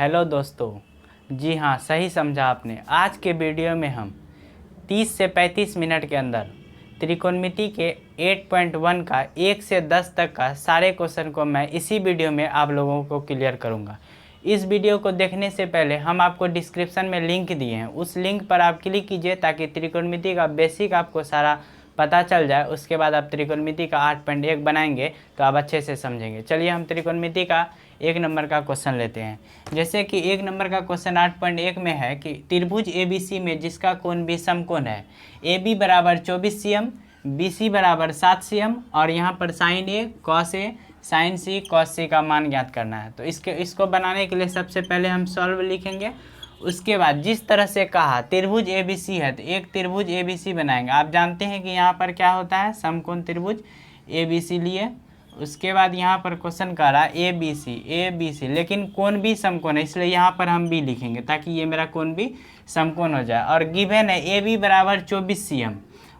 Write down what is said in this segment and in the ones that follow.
Hello दोस्तों, जी हाँ, सही समझा आपने। आज के वीडियो में हम 30 से 35 मिनट के अंदर त्रिकोणमिति के 8.1 का 1 से 10 तक का सारे क्वेश्चन को मैं इसी वीडियो में आप लोगों को क्लियर करूंगा। इस वीडियो को देखने से पहले हम आपको डिस्क्रिप्शन में लिंक दिए हैं, उस लिंक पर आप क्लिक कीजिए ताकि त्रिकोणमिति का बेसिक आपको सारा पता चल जाए। उसके बाद आप त्रिकोणमिति का 8.1 बनाएंगे तो आप अच्छे से समझेंगे। चलिए हम त्रिकोणमिति का 1 नंबर का क्वेश्चन लेते हैं। जैसे कि 1 नंबर का क्वेश्चन 8.1 में है कि त्रिभुज ABC में जिसका कोण भी समकोण है, AB बराबर 24 cm, BC बराबर 7 cm और यहाँ पर sine A cos A sine C cos C का मान ज्ञात करना है। तो इसको बनाने के लिए सबसे पहले हम सॉल्व लिखेंगे। उसके बाद जिस तरह से कहा त्रिभुज ABC है तो एक त्रिभुज ABC बनाएंगे। आप जानते हैं कि यहाँ पर क्या होता है, समकोण त्रिभुज ABC लिए। उसके बाद यहाँ पर क्वेश्चन कर रहा है ABC, लेकिन कोण भी समकोण है, इसलिए यहाँ पर हम B लिखेंगे ताकि ये मेरा कोण भी समकोण हो जाए। और गिवन है AB बराबर 24 cm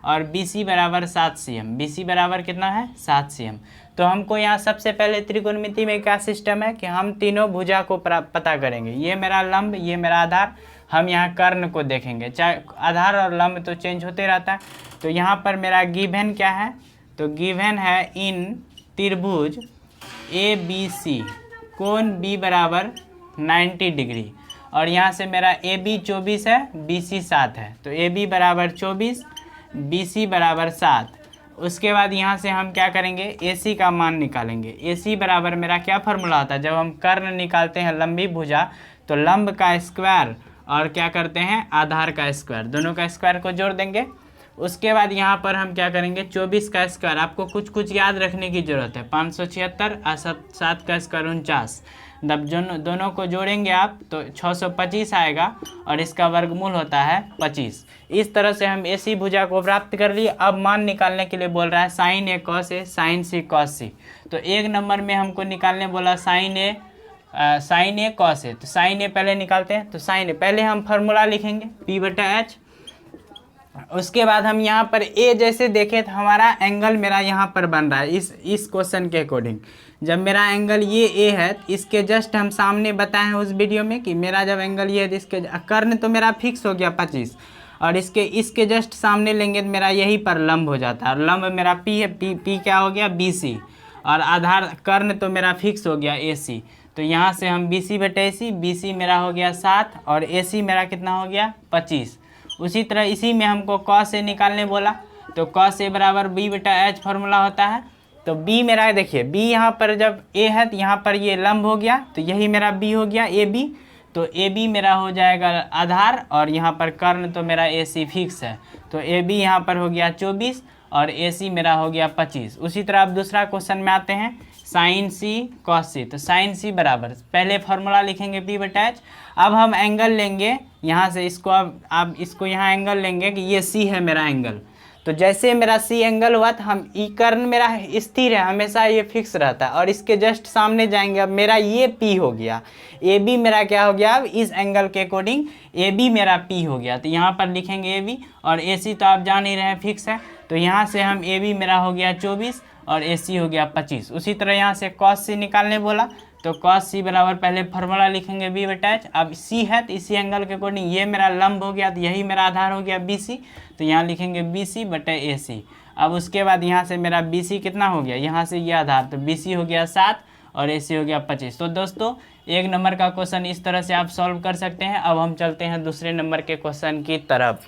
और BC बराबर 7 cm। BC बराबर कितना है, 7 cm। तो हमको यहाँ सबसे पहले त्रिकोणमिति में क्या सिस्टम है कि हम तीनों भुजा को पता करेंगे। ये मेरा लंब, ये मेरा आधार। हम यहाँ कर्ण को देखेंगे, चाहे आधार और लंब तो चेंज होते रहता है। तो यहाँ पर मेरा गिवन क्या है, तो गिवन है इन त्रिभुज ABC कोण B बराबर 90 डिग्री। और यहाँ से मेरा AB 24 है, BC 7 है। तो AB बराबर 24, BC बराबर 7। उसके बाद यहाँ से हम क्या करेंगे, AC का मान निकालेंगे। AC बराबर मेरा क्या फार्मूला होता है, जब हम कर्ण निकालते हैं लंबी भुजा तो लंब का स्क्वायर और क्या करते हैं, आधार का स्क्वायर, दोनों का स्क्वायर को जोड़ देंगे। उसके बाद यहाँ पर हम क्या करेंगे, 24 का स्क्वायर, आपको कुछ याद रखने की ज़रूरत है, 576 और 7 का स्क्वायर 49। जब दोनों को जोड़ेंगे आप तो 625 आएगा और इसका वर्गमूल होता है 25। इस तरह से हम AC भुजा को प्राप्त कर लिए। अब मान निकालने के लिए बोल रहा है sine A cos A sine C cos C। तो 1 नंबर में हमको निकालने बोला साइन A cos A। तो साइन A पहले निकालते हैं। तो साइन A पहले हम फार्मूला लिखेंगे P/H। उसके बाद हम यहाँ पर A जैसे देखें तो हमारा एंगल मेरा यहाँ पर बन रहा है इस क्वेश्चन के अकॉर्डिंग। जब मेरा एंगल ये A है तो इसके जस्ट हम सामने बताए हैं उस वीडियो में कि मेरा जब एंगल ये है तो इसके कर्ण तो मेरा फिक्स हो गया 25 और इसके जस्ट सामने लेंगे तो मेरा यही पर लंब हो जाता है। और लंब मेरा P है, P क्या हो गया, BC। और आधार कर्ण तो मेरा फिक्स हो गया AC। तो यहाँ से हम BC/AC, BC मेरा हो गया 7 और AC मेरा कितना हो गया 25। उसी तरह इसी में हमको cos A निकालने बोला, तो cos A बराबर B/H फार्मूला होता है। तो B मेरा देखिए, B यहाँ पर जब A है तो यहाँ पर ये लंब हो गया, तो यही मेरा B हो गया AB। तो AB मेरा हो जाएगा आधार और यहाँ पर कर्ण तो मेरा AC फिक्स है। तो AB यहाँ पर हो गया 24 और AC मेरा हो गया 25। उसी तरह अब दूसरा क्वेश्चन में आते हैं, साइन C cos C। तो साइन C बराबर पहले फार्मूला लिखेंगे P/H। अब हम एंगल लेंगे यहाँ से, इसको अब इसको यहाँ एंगल लेंगे कि ये C है मेरा एंगल। तो जैसे मेरा C एंगल हुआ तो हम ई कर्ण मेरा स्थिर है, हमेशा ये फिक्स रहता है। और इसके जस्ट सामने जाएंगे, अब मेरा ये P हो गया, AB मेरा क्या हो गया, अब इस एंगल के अकॉर्डिंग AB मेरा P हो गया। तो यहाँ पर लिखेंगे AB और AC तो आप जान ही रहे हैं फिक्स है। तो यहाँ से हम AB मेरा हो गया 24 और AC हो गया 25। उसी तरह यहाँ से cos C निकालने बोला, तो cos C बराबर पहले फार्मूला लिखेंगे B/H। अब C है तो इसी एंगल के अकॉर्डिंग ये मेरा लंब हो गया, तो यही मेरा आधार हो गया BC। तो यहाँ लिखेंगे BC/AC। अब उसके बाद यहाँ से मेरा BC कितना हो गया, यहाँ से ये आधार, तो BC हो गया 7 और AC हो गया 25। तो दोस्तों 1 नंबर का क्वेश्चन इस तरह से आप सॉल्व कर सकते हैं। अब हम चलते हैं दूसरे नंबर के क्वेश्चन की तरफ।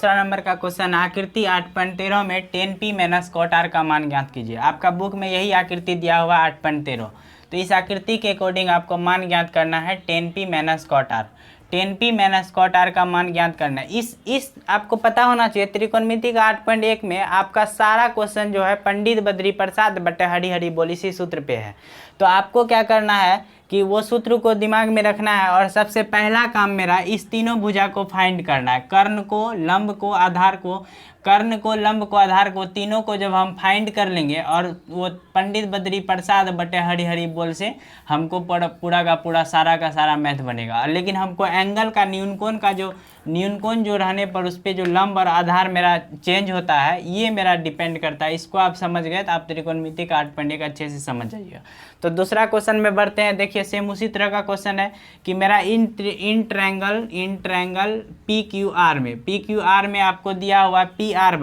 दूसरा नंबर का क्वेश्चन, आकृति 8.13 में 10P - cot R का मान ज्ञात कीजिए। आपका बुक में यही आकृति दिया हुआ 8.13। तो इस आकृति के अकॉर्डिंग आपको मान ज्ञात करना है 10P - cot R। 10P - cot R का मान ज्ञात करना है। इस आपको पता होना चाहिए त्रिकोणमिति का 8.1 में आपका सारा क्वेश्चन जो है पंडित बद्री प्रसाद बटे हरी हरी बोल इसी सूत्र पे है। तो आपको क्या करना है कि वो सूत्र को दिमाग में रखना है और सबसे पहला काम मेरा इस तीनों भुजा को फाइंड करना है, कर्ण को, लंब को, आधार को। कर्ण को, लंब को, आधार को, तीनों को जब हम फाइंड कर लेंगे और वो पंडित बद्री प्रसाद बटे हरी हरी बोल से हमको पूरा का पूरा सारा का सारा मैथ बनेगा। लेकिन हमको एंगल का न्यूनकोण जो रहने पर उस पर जो लंब और आधार मेरा चेंज होता है ये मेरा डिपेंड करता है। इसको आप समझ गए तो आप त्रिकोणमिति का 8.1 अच्छे से समझ जाइएगा। तो दूसरा क्वेश्चन में बढ़ते हैं। देखिए देखिए सेम उसी तरह का क्वेश्चन है कि मेरा in triangle P Q R में आपको दिया हुआ पी आर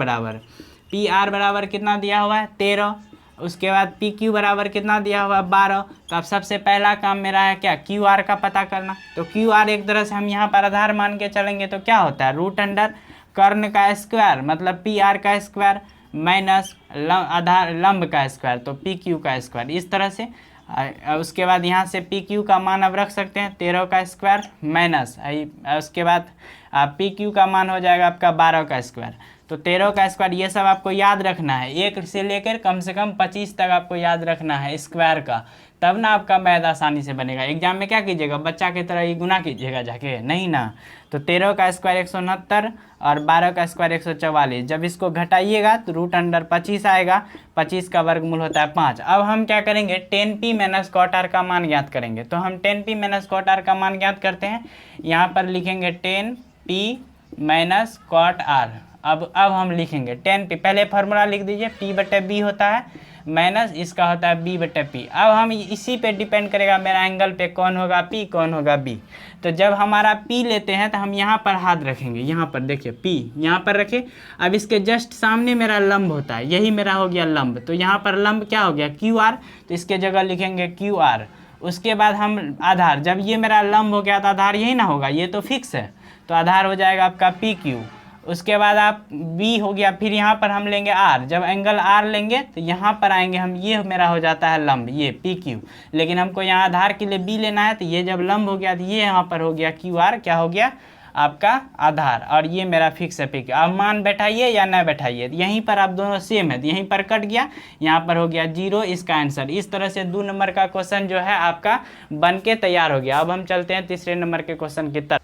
बराबर कितना दिया हुआ है 13। उसके बाद पी क्यू बराबर कितना दिया हुआ 12। तो अब सबसे पहला काम मेरा है क्या, क्यू आर का पता करना। तो क्यू आर एक तरह से हम यहाँ पर आधार मान के चलेंगे तो क्या होता है रूट अंडर कर्ण का स्क्वायर मतलब पी आर का स्क्वायर माइनस आधार लंब का स्क्वायर तो पी क्यू का स्क्वायर, इस तरह से। उसके बाद यहाँ से पी क्यू का मान अब रख सकते हैं 13 का स्क्वायर माइनस उसके बाद पी क्यू का मान हो जाएगा आपका 12 का स्क्वायर। तो 13 का स्क्वायर ये सब आपको याद रखना है, 1 से लेकर कम से कम 25 तक आपको याद रखना है स्क्वायर का, तब ना आपका मैथ आसानी से बनेगा। एग्जाम में क्या कीजिएगा, बच्चा की तरह ही गुना कीजिएगा जाके, नहीं ना। तो 13 का स्क्वायर 169 और 12 का स्क्वायर 144। जब इसको घटाइएगा तो रूट अंडर 25 आएगा, 25 का वर्गमूल होता है 5। अब हम क्या करेंगे 10p माइनस कॉट आर का मान ज्ञात करेंगे। तो हम 10p माइनस कॉट आर का मान ज्ञात करते हैं, यहाँ पर लिखेंगे 10p माइनस कॉट आर। अब हम लिखेंगे 10p, पहले फार्मूला लिख दीजिए, p/b होता है माइनस इसका होता है b/p। अब हम इसी पे डिपेंड करेगा मेरा एंगल पे कौन होगा p कौन होगा b। तो जब हमारा p लेते हैं तो हम यहाँ पर हाथ रखेंगे, यहाँ पर देखिए p यहाँ पर रखे। अब इसके जस्ट सामने मेरा लंब होता है, यही मेरा हो गया लंब। तो यहाँ पर लंब क्या हो गया QR, तो इसके जगह लिखेंगे QR। उसके बाद हम आधार, जब ये मेरा लंब हो गया तो आधार यही ना होगा, ये तो फिक्स है, तो आधार हो जाएगा आपका PQ। उसके बाद आप B हो गया, फिर यहाँ पर हम लेंगे R। जब एंगल R लेंगे तो यहाँ पर आएंगे हम, ये मेरा हो जाता है लंब, ये PQ। लेकिन हमको यहाँ आधार के लिए B लेना है, तो ये जब लंब हो गया तो ये यहाँ पर हो गया QR, क्या हो गया आपका आधार, और ये मेरा फिक्स है PQ। अब मान बैठाइए या ना बैठाइए, यहीं पर आप दोनों सेम है, यहीं पर कट गया, यहाँ पर हो गया 0 इसका आंसर। इस तरह से 2 नंबर का क्वेश्चन जो है आपका बन के तैयार हो गया। अब हम चलते हैं तीसरे नंबर के क्वेश्चन की तरफ।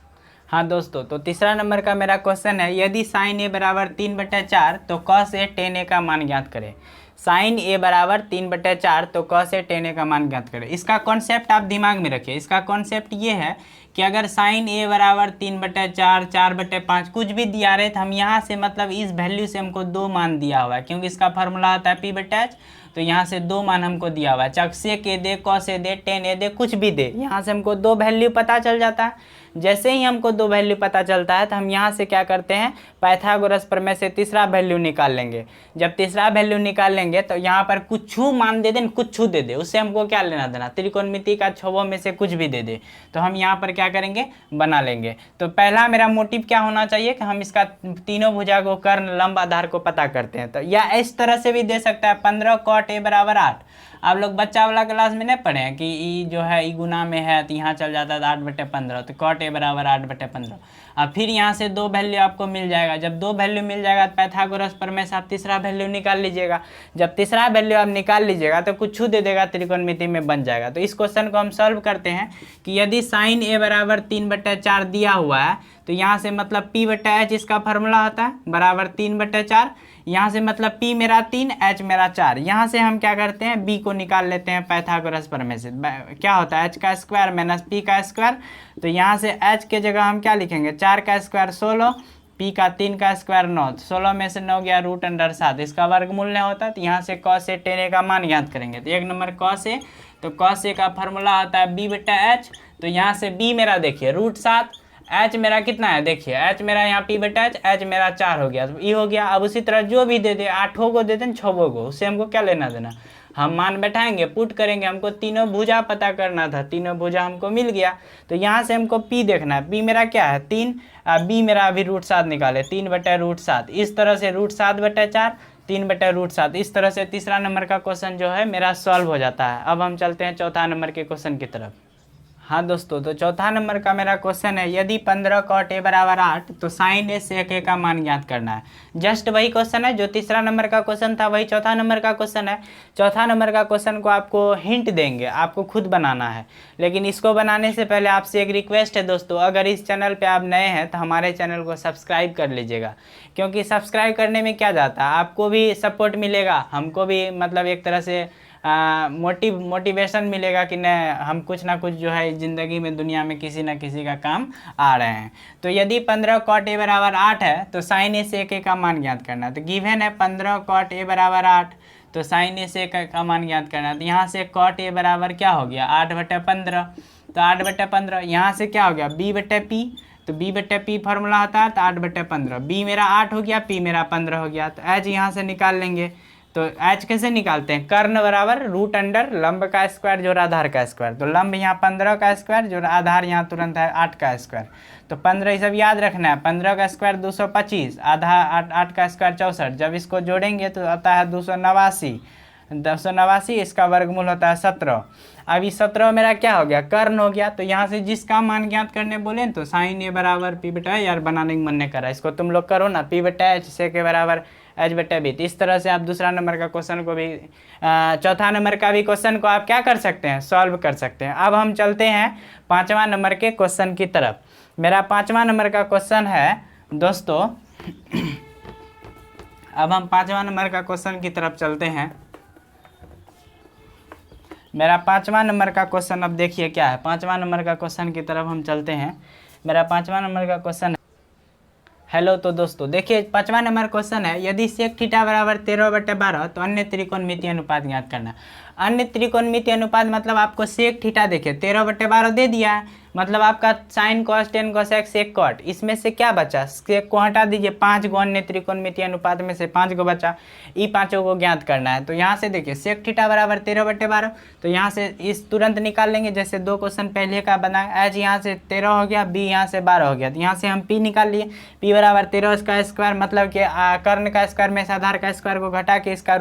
हाँ दोस्तों, तो तीसरा नंबर का मेरा क्वेश्चन है, यदि साइन ए बराबर 3/4 तो कॉस ए tan ए का मान ज्ञात करें। साइन ए बराबर 3/4 तो कॉस ए tan ए का मान ज्ञात करें। इसका कॉन्सेप्ट आप दिमाग में रखिए। इसका कॉन्सेप्ट ये है कि अगर साइन ए बराबर 3/4 4/5 कुछ भी दिया रहे तो हम यहाँ से मतलब इस वैल्यू से हमको 2 मान दिया हुआ है, क्योंकि इसका फार्मूला होता है p/h। तो यहाँ से 2 मान हमको दिया हुआ है, चाहे सेक ए दे, कॉस ए दे, tan ए दे, कुछ भी दे, यहाँ से हमको 2 वैल्यू पता चल जाता है। जैसे ही हमको 2 वैल्यू पता चलता है तो हम यहाँ से क्या करते हैं, पाइथागोरस प्रमेय से तीसरा वैल्यू निकाल लेंगे। जब तीसरा वैल्यू निकाल लेंगे तो यहाँ पर कुछ मान दे दें, कुछ दे दे, उससे हमको क्या लेना देना, त्रिकोणमिति का छवों में से कुछ भी दे दे, तो हम यहाँ पर क्या करेंगे बना लेंगे। तो पहला मेरा मोटिव क्या होना चाहिए कि हम इसका तीनों भुजा को कर्ण लंब आधार को पता करते हैं। तो या इस तरह से भी दे सकता है 15 cot a बराबर 8। आप लोग बच्चा वाला क्लास में नहीं पढ़े हैं कि ई जो है ई गुना में है तो यहाँ चल जाता है 8/15, तो cot a बराबर 8/15। अब फिर यहाँ से 2 वैल्यू आपको मिल जाएगा। जब 2 वैल्यू मिल जाएगा तो पाइथागोरस प्रमेय से आप तीसरा वैल्यू निकाल लीजिएगा। जब तीसरा वैल्यू आप निकाल लीजिएगा तो कुछ दे देगा, त्रिकोणमिति में बन जाएगा। तो इस क्वेश्चन को हम सॉल्व करते हैं कि यदि साइन ए बराबर 3/4 दिया हुआ है तो यहाँ से मतलब p/h इसका फार्मूला होता है बराबर 3/4। यहाँ से मतलब p मेरा 3 h मेरा 4। यहाँ से हम क्या करते हैं b को निकाल लेते हैं पाइथागोरस प्रमेय से। क्या होता है h का स्क्वायर माइनस p का स्क्वायर। तो यहाँ से h के जगह हम क्या लिखेंगे, 4 का स्क्वायर 16, p का 3 का स्क्वायर 9, 16 में से 9 गया रूट अंडर 7, इसका वर्गमूल नहीं होता। तो यहाँ से cos a tan a का मान ज्ञात करेंगे। तो 1 नंबर cos a, तो cos a का फार्मूला होता है b/h। तो यहाँ से b मेरा देखिए √7, h मेरा कितना है देखिए, h मेरा यहाँ p/h, h मेरा 4 हो गया, तो ये हो गया। अब उसी तरह जो भी दे दे, 8 को दे दें 6 को, उससे हमको क्या लेना देना, हम मान बैठाएंगे पुट करेंगे। हमको तीनों भुजा पता करना था, तीनों भुजा हमको मिल गया। तो यहाँ से हमको p देखना है, p मेरा क्या है 3, b मेरा अभी √7 निकाले 3/√7। इस तरह से √7/4 3/√7। इस तरह से तीसरा नंबर का क्वेश्चन जो है मेरा सॉल्व हो जाता है। अब हम चलते हैं चौथा नंबर के क्वेश्चन की तरफ। हाँ दोस्तों, तो चौथा नंबर का मेरा क्वेश्चन है, यदि 15 cot a बराबर 8 तो साइन ए सेक ए का मान ज्ञात करना है। जस्ट वही क्वेश्चन है जो तीसरा नंबर का क्वेश्चन था, वही चौथा नंबर का क्वेश्चन है। चौथा नंबर का क्वेश्चन को आपको हिंट देंगे, आपको खुद बनाना है। लेकिन इसको बनाने से पहले आपसे एक रिक्वेस्ट है दोस्तों, अगर इस चैनल पर आप नए हैं तो हमारे चैनल को सब्सक्राइब कर लीजिएगा, क्योंकि सब्सक्राइब करने में क्या जाता है, आपको भी सपोर्ट मिलेगा, हमको भी मतलब एक तरह से मोटिवेशन मिलेगा कि नहीं, हम कुछ ना कुछ जो है ज़िंदगी में दुनिया में किसी ना किसी का काम आ रहे हैं। तो यदि 15 cot a बराबर 8 है तो साइन ए सेक ए का मान ज्ञात करना है। तो गिवन है 15 cot a बराबर 8, तो साइन ए से का मान ज्ञात करना है। तो यहाँ से कॉट ए बराबर क्या हो गया 8/15, तो 8/15 यहाँ से क्या हो गया b/p, तो b/p फार्मूला होता है, तो 8/15, b मेरा 8 हो गया, p मेरा 15 हो गया। तो एच यहाँ से निकाल लेंगे। तो एच कैसे निकालते हैं, कर्ण बराबर रूट अंडर लंब का स्क्वायर जोड़ आधार का स्क्वायर। तो लंब यहाँ 15 का स्क्वायर जोड़ आधार यहाँ तुरंत है 8 का स्क्वायर। तो 15 ये सब याद रखना है, 15 का स्क्वायर 225, आधा 8 का स्क्वायर 64, जब इसको जोड़ेंगे तो आता है 289, 289 इसका वर्गमूल होता है 17। अब इस 17 मेरा क्या हो गया, कर्ण हो गया। तो यहाँ से जिसका मान ज्ञात करने बोले तो साइन ए बराबर p/, यार बनाने का मन नहीं कर रहा, इसको तुम लोग करो ना, p/h से के बराबर h/b। तो इस तरह से आप दूसरा नंबर का क्वेश्चन को भी चौथा नंबर का भी क्वेश्चन को आप क्या कर सकते हैं, सॉल्व कर सकते हैं। अब हम चलते हैं 5वां नंबर के क्वेश्चन की तरफ। मेरा 5वां नंबर का क्वेश्चन है दोस्तों, अब हम 5वां नंबर का क्वेश्चन की तरफ चलते हैं। मेरा 5वां नंबर का क्वेश्चन अब देखिए क्या है, 5वां नंबर का क्वेश्चन की तरफ हम चलते हैं। मेरा 5वां नंबर का क्वेश्चन है, हेलो। तो दोस्तों देखिए 5वां नंबर क्वेश्चन है, यदि सेक थीटा बराबर 13/12 तो अन्य त्रिकोणमितीय अनुपात ज्ञात करना। अन्य त्रिकोणमितीय अनुपात मतलब आपको सेक थीटा देखिए 13/12 दे दिया है, मतलब आपका sine cos tan cosec sec cot, इसमें से क्या बचा, सेक को हटा दीजिए, 5 गो अन्य त्रिकोणमितीय अनुपात में से 5 गो बचा, ई 5 को ज्ञात करना है। तो यहाँ से देखिए सेक थीटा बराबर 13/12, तो यहाँ से इस तुरंत निकाल लेंगे, जैसे 2 क्वेश्चन पहले का बनाया। एच यहाँ से 13 हो गया, बी यहाँ से 12 हो गया, तो यहाँ से हम पी निकाल लिए, पी बराबर 13 का स्क्वायर, मतलब कि कर्ण का स्क्वायर में से आधार का स्क्वायर को घटा के इसका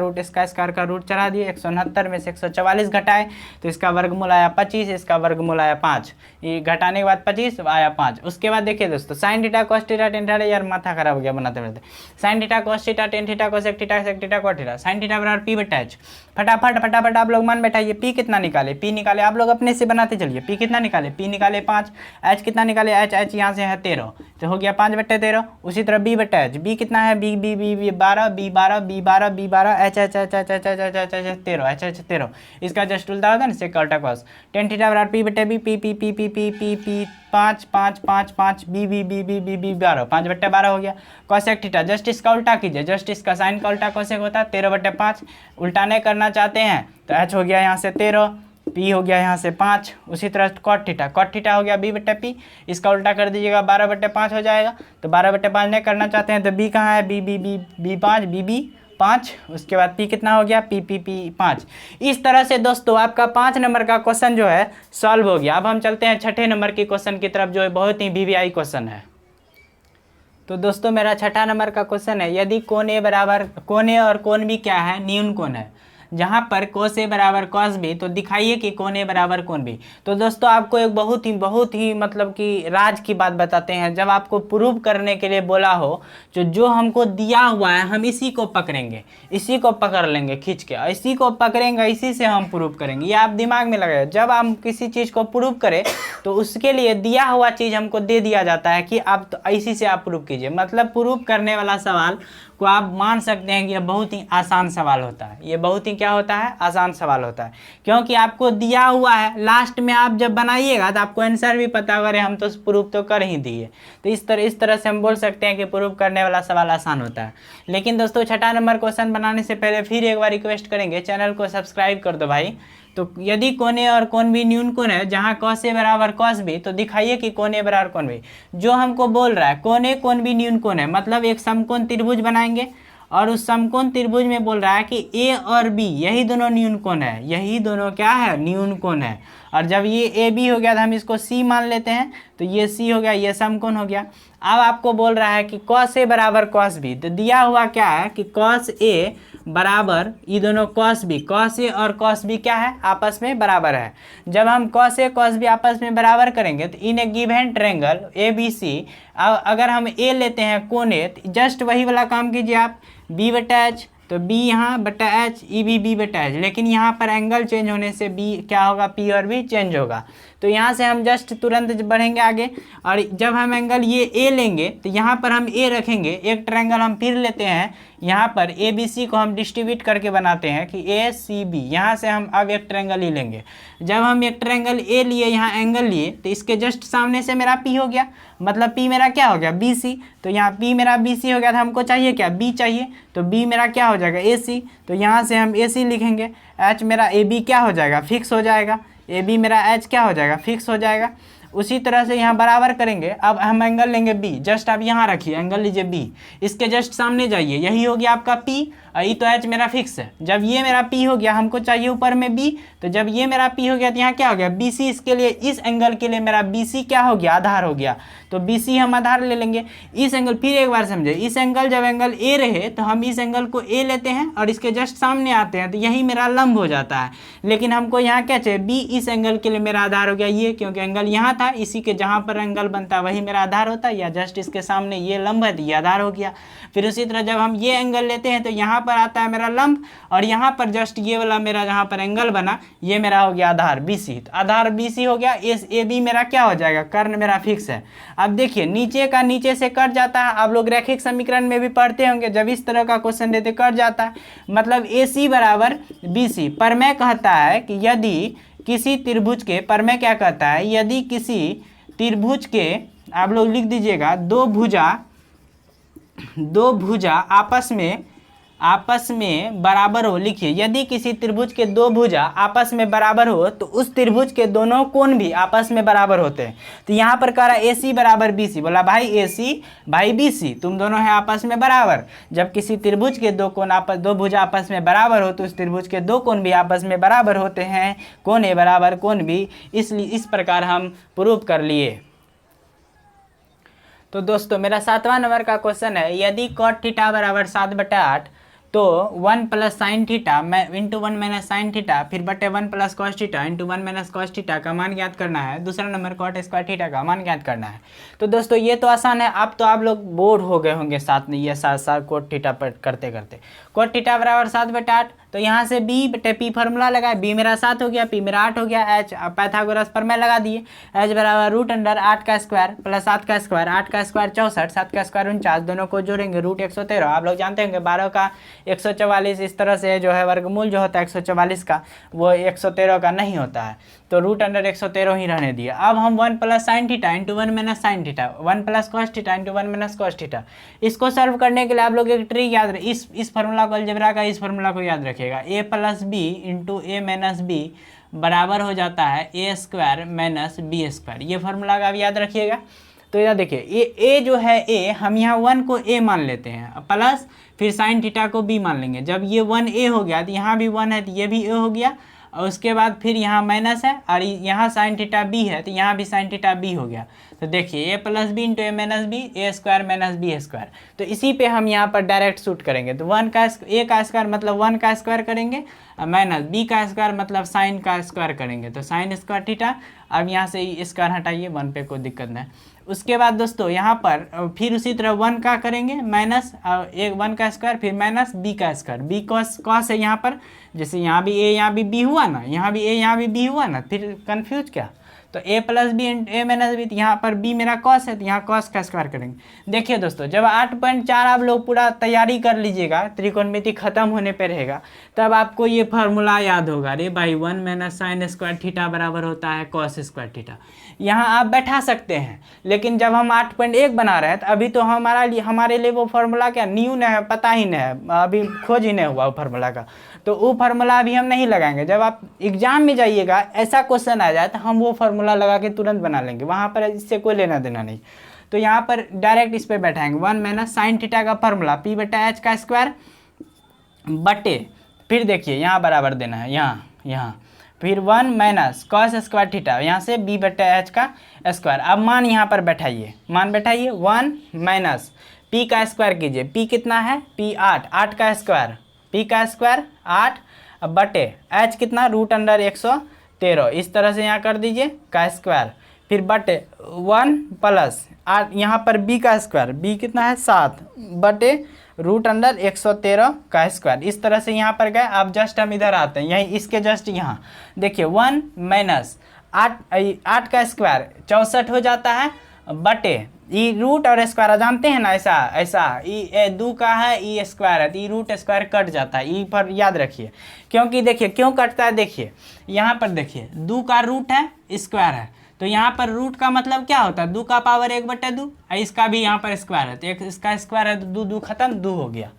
स्क्वायर का रूट चढ़ा दिए, 169 में से 144 घटाए तो इसका वर्गमूल आया 25, इसका वर्गमूल आया 5, ये घटाने के बाद 25 आया 5। उसके बाद देखिए दोस्तों sine theta cos theta tan theta, यार माथा खराब हो गया बनाते बनाते, sine theta cos theta tan theta cosec theta sec theta cot theta, sine theta बराबर p/h। फटाफट आप लोग मान बैठाइए, पी कितना निकाले, पी निकाले, आप लोग अपने से बनाते चलिए, पी कितना निकाले, पी निकाले 5, एच कितना निकाले, एच यहाँ से है 13, तो हो गया 5/13। उसी तरह b/h, बी कितना है, बी 12, बी 12, एच 13, एच 13, इसका जस्ट उल्टा होगा ना सेक अल्टा कॉस। टेन थीटा बराबर p/b, पी 5 5 5 5, बी 12, 5/12 हो गया। कॉसेक थीटा जस्ट इसका उल्टा कीजिए, जस्ट इसका साइन का उल्टा कॉसेक होता है 13/5, उल्टा नहीं करना चाहते हैं तो एच हो गया यहाँ से 13, पी हो गया यहाँ से 5। उसी तरह कॉट थीटा हो गया b/p, इसका उल्टा कर दीजिएगा 12/5 हो जाएगा। तो 12/5 नहीं करना चाहते हैं तो b कहाँ है, b 5, उसके बाद p कितना हो गया, p 5। इस तरह से दोस्तों आपका 5 नंबर का क्वेश्चन जो है सॉल्व हो गया। अब हम चलते हैं 6ठे नंबर के क्वेश्चन की तरफ, जो है बहुत ही वीवीआई क्वेश्चन है। तो दोस्तों मेरा 6ठा नंबर का क्वेश्चन है, यदि कोण ए बराबर, कोण ए और कोण बी क्या है, न्यून कोण है, जहाँ पर cos ए बराबर cos बी, तो दिखाइए कि कोण ए बराबर कोण बी। तो दोस्तों आपको एक बहुत ही मतलब कि राज की बात बताते हैं, जब आपको प्रूव करने के लिए बोला हो जो हमको दिया हुआ है हम इसी को पकड़ेंगे, इसी को पकड़ लेंगे खींच के, इसी को पकड़ेंगे, इसी से हम प्रूव करेंगे। ये आप दिमाग में लगाए, जब हम किसी चीज़ को प्रूव करें तो उसके लिए दिया हुआ चीज़ हमको दे दिया जाता है कि आप तो इसी से आप प्रूव कीजिए। मतलब प्रूव करने वाला सवाल को आप मान सकते हैं कि यह बहुत ही आसान सवाल होता है, ये बहुत ही क्या होता है, आसान सवाल होता है, क्योंकि आपको दिया हुआ है। लास्ट में आप जब बनाइएगा तो आपको आंसर भी पता होगा, हम तो प्रूफ तो कर ही दिए। तो इस तरह से हम बोल सकते हैं कि प्रूफ करने वाला सवाल आसान होता है। लेकिन दोस्तों 6ठा नंबर क्वेश्चन बनाने से पहले फिर एक बार रिक्वेस्ट करेंगे, चैनल को सब्सक्राइब कर दो भाई। तो यदि कोण ए और कोण बी न्यून कोण है, जहाँ cos ए बराबर cos बी, तो दिखाइए कि कोण ए बराबर कोण बी। जो हमको बोल रहा है कोण ए कोण बी न्यून कोण है, मतलब एक समकोण त्रिभुज बनाएंगे और उस समकोण त्रिभुज में बोल रहा है कि ए और बी यही दोनों न्यून कोण है, यही दोनों क्या है, न्यून कोण है। और जब ये ए बी हो गया तो हम इसको सी मान लेते हैं, तो ये सी हो गया, ये समकोण हो गया। अब आपको बोल रहा है कि cos ए बराबर cos बी, तो दिया हुआ क्या है कि cos ए बराबर ये दोनों cos ए और cos बी क्या है, आपस में बराबर है। जब हम cos ए cos बी आपस में बराबर करेंगे तो in a given triangle A B C, अगर हम ए लेते हैं कोण ए, तो जस्ट वही वाला काम कीजिए आप, b/h, तो b यहाँ बटा h, ई भी b/h, लेकिन यहाँ पर एंगल चेंज होने से b क्या होगा, p और b चेंज होगा। तो यहाँ से हम जस्ट तुरंत बढ़ेंगे आगे, और जब हम एंगल ये ए लेंगे तो यहाँ पर हम ए रखेंगे। एक ट्रायंगल हम फिर लेते हैं, यहाँ पर ए बी सी को हम डिस्ट्रीब्यूट करके बनाते हैं कि ए सी बी। यहाँ से हम अब एक ट्रायंगल ही लेंगे। जब हम एक ट्रायंगल ए लिए, यहाँ एंगल लिए, तो इसके जस्ट सामने से मेरा पी हो गया, मतलब पी मेरा क्या हो गया बी सी। तो यहाँ पी मेरा बी सी हो गया, तो हमको चाहिए क्या बी चाहिए, तो बी मेरा क्या हो जाएगा ए सी। तो यहाँ से हम ए सी लिखेंगे। एच मेरा ए बी क्या हो जाएगा फिक्स हो जाएगा, ए बी मेरा एच क्या हो जाएगा फिक्स हो जाएगा। उसी तरह से यहाँ बराबर करेंगे। अब हम एंगल लेंगे बी, जस्ट आप यहाँ रखिए एंगल लीजिए बी, इसके जस्ट सामने जाइए, यही हो गया आपका पी, और ये तो एच मेरा फिक्स है। जब ये मेरा पी हो गया, हमको चाहिए ऊपर में बी, तो जब ये मेरा पी हो गया तो यहाँ क्या हो गया बी सी। इसके लिए इस एंगल के लिए मेरा बी सी क्या हो गया आधार हो गया, तो बी सी हम आधार ले लेंगे। इस एंगल फिर एक बार समझे, इस एंगल जब एंगल ए रहे तो हम इस एंगल को ए लेते हैं और इसके जस्ट सामने आते हैं, तो यही मेरा लंब हो जाता है। लेकिन हमको यहाँ क्या चाहिए बी, इस एंगल के लिए मेरा आधार हो गया ये, क्योंकि एंगल यहाँ था, इसी के जहाँ पर एंगल बनता है वही मेरा आधार होता है, या जस्ट इसके सामने ये लंब है तो ये आधार हो गया। फिर उसी तरह जब हम ये एंगल लेते हैं तो यहाँ पर आता है मेरा लंब, और यहाँ पर जस्ट ये वाला मेरा जहाँ पर एंगल बना ये मेरा हो गया आधार बी सी। तो आधार बी सी हो गया, ए बी मेरा क्या हो जाएगा कर्ण मेरा फिक्स है। अब देखिए नीचे का नीचे से कट जाता है, आप लोग रैखिक समीकरण में भी पढ़ते होंगे, जब इस तरह का क्वेश्चन देते कट जाता है, मतलब ए सी बराबर बी सी। पर मैं कहता है कि यदि किसी त्रिभुज के, पर मैं क्या कहता है यदि किसी त्रिभुज के, आप लोग लिख दीजिएगा दो भुजा आपस में बराबर हो। लिखिए यदि किसी त्रिभुज के दो भुजा आपस में बराबर हो तो उस त्रिभुज के दोनों कोण भी आपस में बराबर होते हैं। तो यहाँ पर कह रहा है ए सी बराबर बी सी, बोला भाई ए सी भाई बी सी तुम दोनों हैं आपस में बराबर। जब किसी त्रिभुज के दो भुजा आपस में बराबर हो तो उस त्रिभुज के दो कोण भी आपस में बराबर होते हैं, कोण ए बराबर कोण बी। इसलिए इस प्रकार हम प्रूव कर लिए। तो दोस्तों मेरा 7वां नंबर का क्वेश्चन है, यदि cot थीटा बराबर 7/8 तो 1 plus sine theta into 1 minus sine theta फिर बटे 1 plus cos theta into 1 minus cos theta का मान ज्ञात करना है। दूसरा नंबर cot स्क्वायर थीटा का मान ज्ञात करना है। तो दोस्तों ये तो आसान है, अब तो आप लोग बोर हो गए होंगे साथ में ये साथ cot थीटा पर करते करते। cot थीटा बराबर 7/8, तो यहाँ से b बटे p फार्मूला लगाए, b मेरा 7 हो गया, p मेरा 8 हो गया, h पाइथागोरस पर मैं लगा दिए, h बराबर √8 का स्क्वायर प्लस 7 का स्क्वायर, 8 का स्क्वायर 64, 7 का स्क्वायर 49, दोनों को जोड़ेंगे √113। आप लोग जानते होंगे 12 का 144 इस तरह से जो है वर्गमूल जो होता है 144 का वो 113 का नहीं होता है, तो √113 ही रहने दिया। अब हम 1 plus sine theta into 1 minus sine theta, 1 plus cos theta into 1 minus cos theta, इसको सॉल्व करने के लिए आप लोग एक ट्रिक याद रखें, इस फार्मूला को अलजेब्रा का इस फार्मूला को याद रखिएगा, a plus B into A minus B बराबर हो जाता है A square minus B square. ये फार्मूला का आप याद रखिएगा। तो यहाँ देखिए ए जो है ए, हम यहाँ 1 को a मान लेते हैं प्लस फिर साइन थीटा को b मान लेंगे। जब ये 1a हो गया तो यहाँ भी 1 है तो ये भी a हो गया, और उसके बाद फिर यहाँ माइनस है और यहाँ साइन थीटा b है तो यहाँ भी साइन थीटा b हो गया। तो देखिए a plus B into A minus B A square minus B square. तो इसी पे हम यहाँ पर डायरेक्ट शूट करेंगे। तो a का स्क्वायर मतलब 1 का स्क्वायर करेंगे, माइनस b का स्क्वायर मतलब साइन का स्क्वायर करेंगे, तो साइन स्क्वायर थीटा। अब यहाँ से स्क्वायर हटाइए, 1 पे कोई दिक्कत नहीं। उसके बाद दोस्तों यहाँ पर फिर उसी तरह 1 का करेंगे माइनस 1 का स्क्वायर फिर माइनस b का स्क्वायर, b कॉस है यहाँ पर, जैसे यहाँ भी a यहाँ भी b हुआ ना, यहाँ भी a यहाँ भी b हुआ ना, फिर कन्फ्यूज क्या। तो a plus B A minus B, यहाँ पर b मेरा कॉस है तो यहाँ कॉस का स्क्वायर करेंगे। देखिए दोस्तों जब 8.4 आप लोग पूरा तैयारी कर लीजिएगा, त्रिकोणमिति खत्म होने पे रहेगा, तब आपको ये फार्मूला याद होगा। अरे भाई 1 माइनस साइन स्क्वायर थीटा बराबर होता है कॉस स्क्वायर थीटा। यहाँ आप बैठा सकते हैं, लेकिन जब हम 8.1 बना रहे हैं तो अभी तो हमारे लिए वो फार्मूला क्या न्यू नहीं है, पता ही नहीं है, अभी खोज ही नहीं हुआ वो फार्मूला का, तो वो फार्मूला अभी हम नहीं लगाएंगे। जब आप एग्जाम में जाइएगा ऐसा क्वेश्चन आ जाए तो हम वो फार्मूला लगा के तुरंत बना लेंगे, वहाँ पर इससे कोई लेना देना नहीं। तो यहाँ पर डायरेक्ट इस पर बैठाएंगे 1 माइनस साइन थीटा का फार्मूला p बटा h का स्क्वायर बटे, फिर देखिए यहाँ बराबर देना है, यहाँ फिर 1 माइनस कॉस स्क्वायर थीटा, यहाँ से b बटा h का स्क्वायर। अब मान यहाँ पर बैठाइए, 1 माइनस p का स्क्वायर कीजिए, p कितना है p 8 का स्क्वायर, p का स्क्वायर 8 बटे h कितना √113, इस तरह से यहाँ कर दीजिए का स्क्वायर, फिर बटे 1 प्लस 8 यहाँ पर b का स्क्वायर, b कितना है 7 बटे √113 का स्क्वायर। इस तरह से यहाँ पर गए। अब जस्ट हम इधर आते हैं, यहीं इसके जस्ट यहाँ देखिए 1 माइनस 8 का स्क्वायर 64 हो जाता है, बटे ई रूट और स्क्वायर जानते हैं ना, ऐसा ऐसा ई 2 का है, ई स्क्वायर है, तो ई रूट स्क्वायर कट जाता है, ई पर याद रखिए। क्योंकि देखिए क्यों कटता है, देखिए यहाँ पर देखिए 2 का रूट है, स्क्वायर है, तो यहाँ पर रूट का मतलब क्या होता है 2 का पावर 1/2, इसका भी यहाँ पर स्क्वायर है, तो एक इसका स्क्वायर है, तो 2 2 खत्म, 2 हो गया।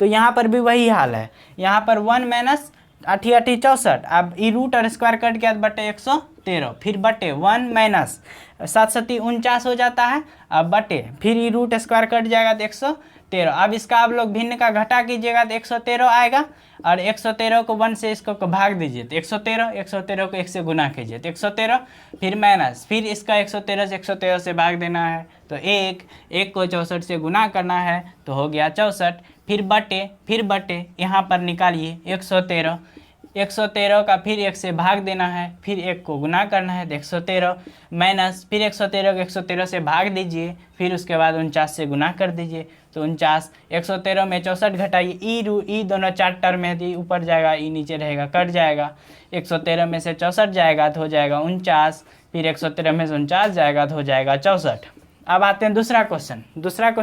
तो यहाँ पर भी वही हाल है, यहाँ पर 1 माइनस 8 8 64, अब ई रूट और स्क्वायर कट गया बटे 113, फिर बटे 1 माइनस 7 7 49 हो जाता है, अब बटे फिर ई रूट स्क्वायर कट जाएगा तो 113। अब इसका आप लोग भिन्न का घटा कीजिएगा तो 113 आएगा, और 113 को 1 से इसको भाग दीजिए तो 113 को 1 से गुना कीजिए तो 113, फिर माइनस, फिर इसका 113 से भाग देना है, तो 1 को 64 से गुना करना है तो हो गया 64, फिर बटे यहाँ पर निकालिए 113 का फिर 1 से भाग देना है, फिर 1 को गुना करना है तो 113, माइनस फिर 113 को 113 से भाग दीजिए, फिर उसके बाद 49 से गुना कर दीजिए तो 49, 113 में 64 घटाइए, ई दोनों 4 टर्म है तो ऊपर जाएगा, ई नीचे रहेगा, कट जाएगा, 113 में से 64 जाएगा तो हो जाएगा 49, फिर 113 में से 49 जाएगा तो हो जाएगा 64। अब आते हैं दूसरा क्वेश्चन,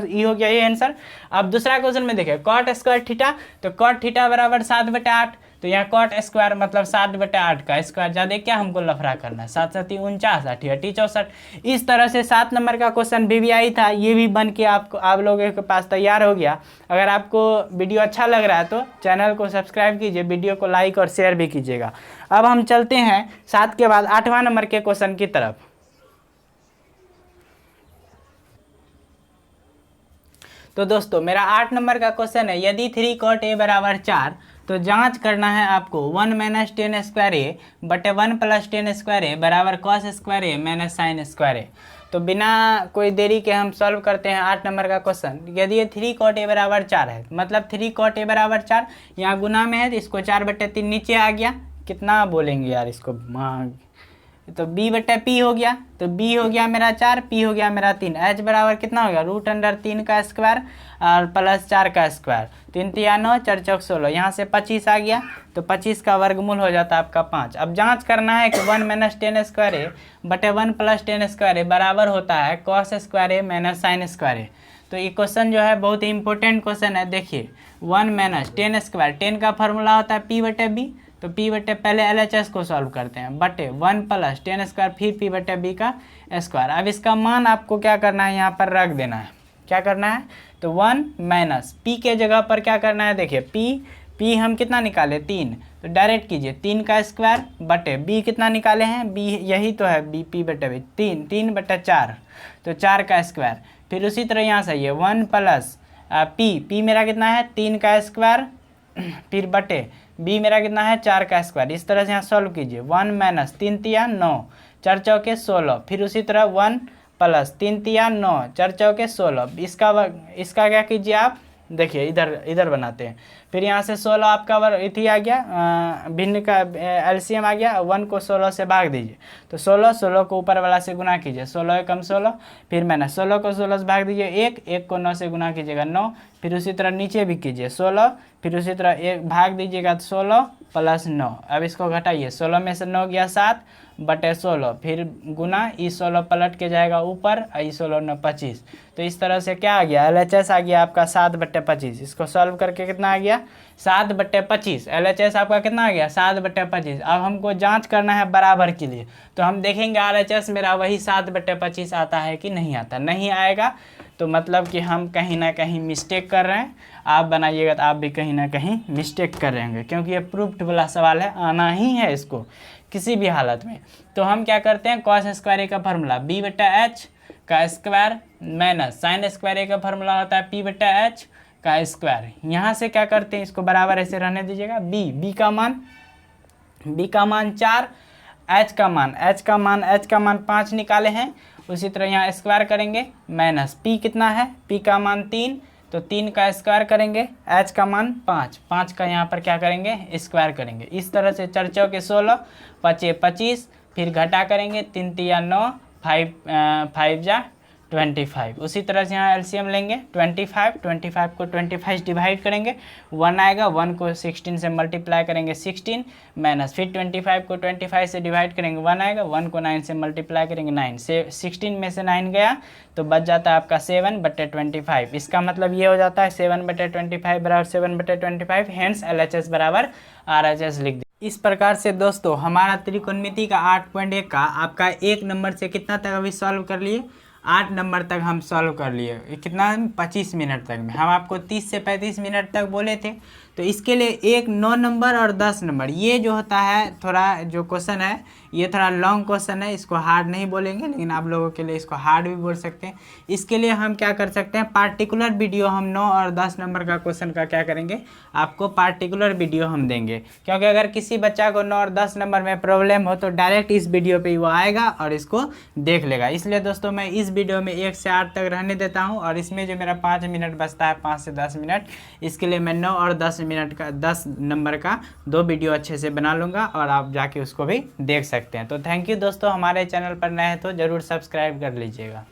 ई हो गया ये आंसर। अब दूसरा क्वेश्चन में देखिए कॉट स्क्वायर थीटा, तो कॉट थीटा बराबर 7/8, तो यहाँ कॉट स्क्वायर मतलब 7/8 का स्क्वायर, ज़्यादा क्या हमको लफड़ा करना है, 7 7 49, 8 8 64। इस तरह से 7 नंबर का क्वेश्चन भी आई था, ये भी बन के आप लोगों के पास तैयार हो गया। अगर आपको वीडियो अच्छा लग रहा है तो चैनल को सब्सक्राइब कीजिए, वीडियो को लाइक और शेयर भी कीजिएगा। अब हम चलते हैं 7 के बाद 8वां नंबर के क्वेश्चन की तरफ। तो दोस्तों मेरा 8 नंबर का क्वेश्चन है, यदि 3 cot a बराबर 4, तो जांच करना है आपको 1 माइनस 10 स्क्वायर ए बटे 1 प्लस 10 स्क्वायर ए बराबर कॉस स्क्वायर ए माइनस साइन स्क्वायर ए। तो बिना कोई देरी के हम सॉल्व करते हैं 8 नंबर का क्वेश्चन। यदि ये 3 cot a बराबर 4 है, मतलब 3 cot a बराबर 4 यहाँ गुना में है तो इसको 4/3 नीचे आ गया, कितना बोलेंगे यार इसको, तो b बटे p हो गया, तो b हो गया मेरा 4, p हो गया मेरा 3, h बराबर कितना हो गया √3 का स्क्वायर और प्लस 4 का स्क्वायर, 3 3 9 4 4 16, यहाँ से 25 आ गया, तो 25 का वर्गमूल हो जाता है आपका 5। अब जांच करना है कि 1 माइनस 10 स्क्वायर ए बटे 1 प्लस 10 स्क्वायर ए बराबर होता है कॉस स्क्वायर ए माइनस साइन स्क्वायर ए। तो ये क्वेश्चन जो है बहुत ही इंपॉर्टेंट क्वेश्चन है। देखिए 1 माइनस 10 स्क्वायर, 10 का फॉर्मूला होता है p बटे b, तो p बटे पहले LHS को सॉल्व करते हैं, बटे 1 प्लस 10 स्क्वायर फिर p बटे b का स्क्वायर। अब इसका मान आपको क्या करना है, यहाँ पर रख देना है। क्या करना है, तो 1 माइनस p के जगह पर क्या करना है, देखिए p हम कितना निकाले 3, तो डायरेक्ट कीजिए 3 का स्क्वायर बटे b कितना निकाले हैं, b यही तो है b, p बटे b 3 बटे 4, तो 4 का स्क्वायर। फिर उसी तरह यहाँ से ये 1 प्लस p मेरा कितना है 3 का स्क्वायर, फिर बटे b मेरा कितना है 4 का स्क्वायर। इस तरह से यहाँ सॉल्व कीजिए, 1 माइनस 3 3 9 4 चौके 16, फिर उसी तरह 1 प्लस 3 3 9 4 चौके 16। इसका क्या कीजिए आप, देखिए इधर बनाते हैं, फिर यहाँ से 16 आपका इथी आ गया, भिन्न का एलसीएम आ गया, 1 को 16 से भाग दीजिए, तो 16 को ऊपर वाला से गुना कीजिए, 16 कम 16, फिर मैंने 16 को 16 से भाग दीजिए 1 को 9 से गुना कीजिएगा 9, फिर उसी तरह नीचे भी कीजिए 16, फिर उसी तरह 1 भाग दीजिएगा 16 प्लस 9। अब इसको घटाइए, 16 में से 9 गया 7 बटे 16, फिर गुना ई 16 पलट के जाएगा ऊपर, ई 16 9 25। तो इस तरह से क्या आ गया, LHS आ गया आपका 7/25। इसको सॉल्व करके कितना आ गया 7/25, LHS आपका कितना आ गया 7/25। अब हमको जांच करना है बराबर के लिए, तो हम देखेंगे RHS मेरा वही 7/25 आता है कि नहीं आता। नहीं आएगा तो मतलब कि हम कहीं ना कहीं मिस्टेक कर रहे हैं, आप बनाइएगा तो आप भी कहीं ना कहीं मिस्टेक कर रहे होंगे, क्योंकि ये प्रूफ्ड वाला सवाल है, आना ही है इसको किसी भी हालत में। तो हम क्या करते हैं, कॉस स्क्वायर ए का फॉर्मूला b बटा h का स्क्वायर माइनस साइन स्क्वायर ए का फॉर्मूला होता है p बटा h का स्क्वायर। यहाँ से क्या करते हैं, इसको बराबर ऐसे रहने दीजिएगा, b का मान 4, h का मान 5 निकाले हैं। उसी तरह यहाँ स्क्वायर करेंगे, माइनस p कितना है, p का मान 3, तो 3 का स्क्वायर करेंगे, h का मान 5 का यहाँ पर क्या करेंगे स्क्वायर करेंगे। इस तरह से 4 चौके 16 5 25, फिर घटा करेंगे 3 3 9 5 5 जा 25। उसी तरह से यहाँ एलसीएम लेंगे 25 को 25 डिवाइड करेंगे 1 आएगा, 1 को 16 से मल्टीप्लाई करेंगे 16 माइनस फिर 25 को 25 से डिवाइड करेंगे 1 आएगा, 1 को 9 से मल्टीप्लाई करेंगे 9 से 16 में से 9 गया तो बच जाता है आपका 7/25। इसका मतलब ये हो जाता है 7/25 बराबर 7/25, हेंस LHS बराबर RHS लिख दिया। इस प्रकार से दोस्तों हमारा त्रिकोणमिति का 8.1 का आपका 1 नंबर से कितना तक अभी सॉल्व कर लिए, 8 नंबर तक हम सॉल्व कर लिए। कितना 25 मिनट तक में, हम आपको 30 से 35 मिनट तक बोले थे। तो इसके लिए एक 9 नंबर और 10 नंबर, ये जो होता है थोड़ा जो क्वेश्चन है ये थोड़ा लॉन्ग क्वेश्चन है, इसको हार्ड नहीं बोलेंगे लेकिन आप लोगों के लिए इसको हार्ड भी बोल सकते हैं। इसके लिए हम क्या कर सकते हैं, पार्टिकुलर वीडियो हम 9 और 10 नंबर का क्वेश्चन का क्या करेंगे, आपको पार्टिकुलर वीडियो हम देंगे। क्योंकि अगर किसी बच्चा को 9 और 10 नंबर में प्रॉब्लम हो तो डायरेक्ट इस वीडियो पे वो आएगा और इसको देख लेगा। इसलिए दोस्तों मैं इस वीडियो में 1 से 8 तक रहने देता हूँ और इसमें जो मेरा 5 मिनट बचता है 5 से 10 मिनट, इसके लिए मैं 9 और 10 मिनट का 10 नंबर का 2 वीडियो अच्छे से बना लूँगा और आप जाके उसको भी देख सकते हैं। तो थैंक यू दोस्तों, हमारे चैनल पर नए हैं तो ज़रूर सब्सक्राइब कर लीजिएगा।